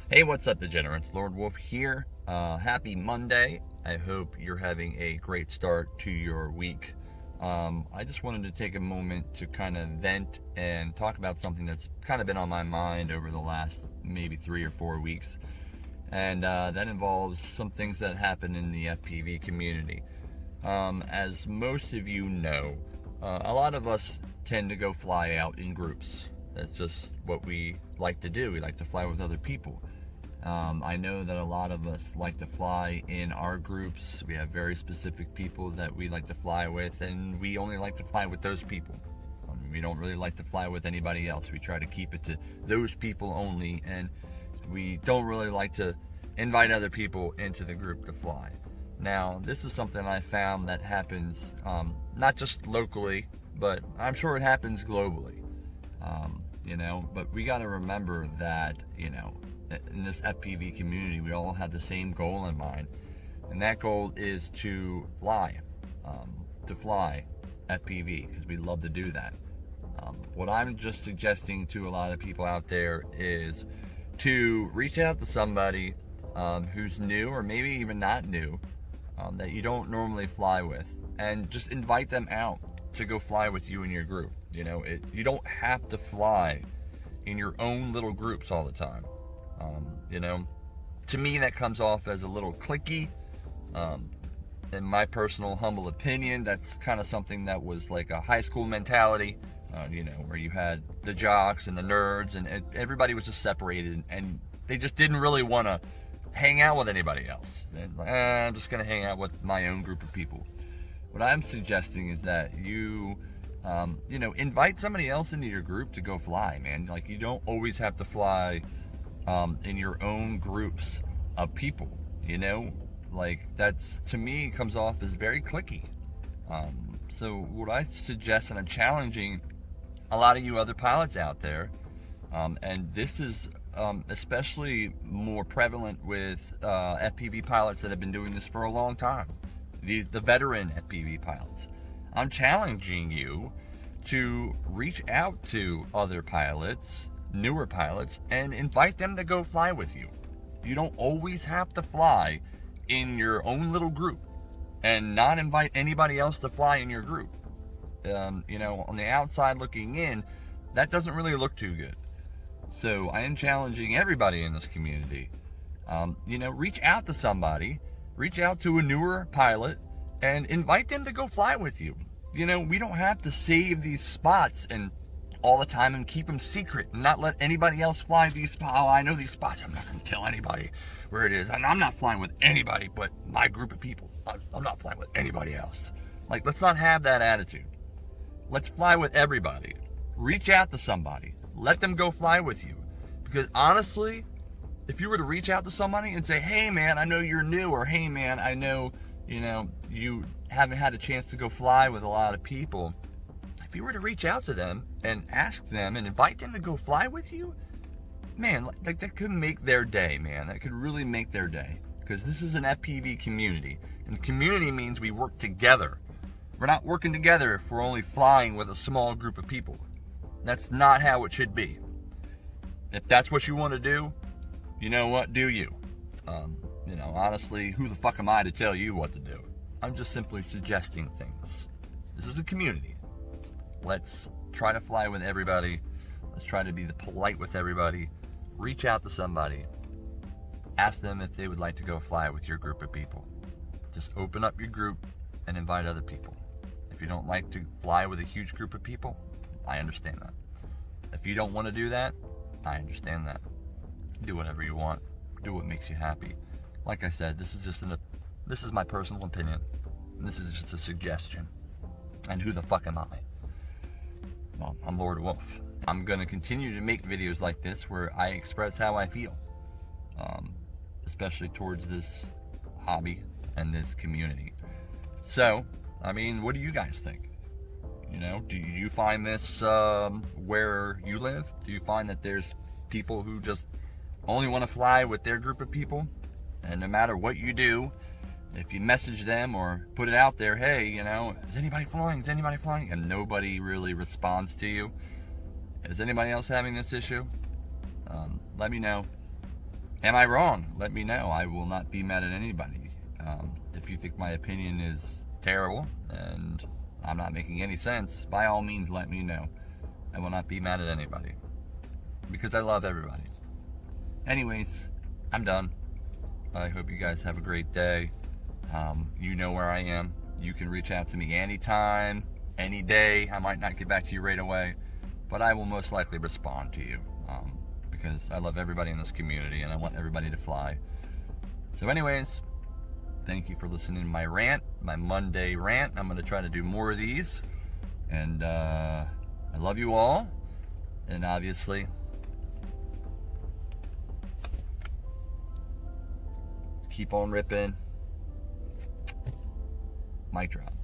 Hey, what's up, degenerates? Lord Wolf here. Happy Monday. I hope you're having a great start to your week. I just wanted to take a moment to kind of vent and talk about something that's kind of been on my mind over the last maybe 3 or 4 weeks. And that involves some things that happen in the FPV community. As most of you know, a lot of us tend to go fly out in groups. That's just what we like to do. We like to fly with other people. I know that a lot of us like to fly in our groups. We have very specific people that we like to fly with, and we only like to fly with those people. We don't really like to fly with anybody else. We try to keep it to those people only, and we don't really like to invite other people into the group to fly. Now, this is something I found that happens not just locally, but I'm sure it happens globally. But we got to remember that, in this FPV community, we all have the same goal in mind, and that goal is to fly FPV, because we love to do that. What I'm just suggesting to a lot of people out there is to reach out to somebody who's new, or maybe even not new, that you don't normally fly with, and just invite them out to go fly with you in your group. You don't have to fly in your own little groups all the time. To me, that comes off as a little cliquey. In my personal humble opinion, that's kind of something that was like a high school mentality, where you had the jocks and the nerds, and everybody was just separated, and they just didn't really want to hang out with anybody else. I'm just going to hang out with my own group of people. What I'm suggesting is that you invite somebody else into your group to go fly, man. Like, you don't always have to fly in your own groups of people, like, that's, to me, comes off as very cliquey. So what I suggest, and I'm challenging a lot of you other pilots out there, and this is especially more prevalent with FPV pilots that have been doing this for a long time, the veteran FPV pilots. I'm challenging you to reach out to other pilots, newer pilots, and invite them to go fly with you. You don't always have to fly in your own little group and not invite anybody else to fly in your group. On the outside looking in, that doesn't really look too good. So I am challenging everybody in this community. Reach out to somebody, reach out to a newer pilot, and invite them to go fly with you. We don't have to save these spots and all the time and keep them secret and not let anybody else fly these spots. Oh, I know these spots. I'm not going to tell anybody where it is. And I'm not flying with anybody but my group of people. I'm not flying with anybody else. Like, let's not have that attitude. Let's fly with everybody. Reach out to somebody. Let them go fly with you. Because honestly, if you were to reach out to somebody and say, hey man, I know you're new, or hey man, I know, you haven't had a chance to go fly with a lot of people. If you were to reach out to them and ask them and invite them to go fly with you, man, like, that could make their day, man. That could really make their day. Because this is an FPV community. And community means we work together. We're not working together if we're only flying with a small group of people. That's not how it should be. If that's what you want to do, you know what, do you. Honestly, who the fuck am I to tell you what to do? I'm just simply suggesting things. This is a community. Let's try to fly with everybody. Let's try to be polite with everybody. Reach out to somebody. Ask them if they would like to go fly with your group of people. Just open up your group and invite other people. If you don't like to fly with a huge group of people, I understand that. If you don't want to do that, I understand that. Do whatever you want. Do what makes you happy. Like I said, this is my personal opinion. This is just a suggestion. And who the fuck am I? Well, I'm Lord Wolf. I'm going to continue to make videos like this where I express how I feel, especially towards this hobby and this community. So, what do you guys think? Do you find this where you live? Do you find that there's people who just only want to fly with their group of people? And no matter what you do, if you message them or put it out there, hey, is anybody flying? Is anybody flying? And nobody really responds to you. Is anybody else having this issue? Let me know. Am I wrong? Let me know. I will not be mad at anybody. If you think my opinion is terrible and I'm not making any sense, by all means let me know. I will not be mad at anybody because I love everybody. Anyways, I'm done. I hope you guys have a great day. You know where I am. You can reach out to me anytime, any day. I might not get back to you right away, but I will most likely respond to you because I love everybody in this community and I want everybody to fly. So anyways, thank you for listening to my rant, my Monday rant. I'm going to try to do more of these. And I love you all. And obviously, keep on ripping. Mic drop.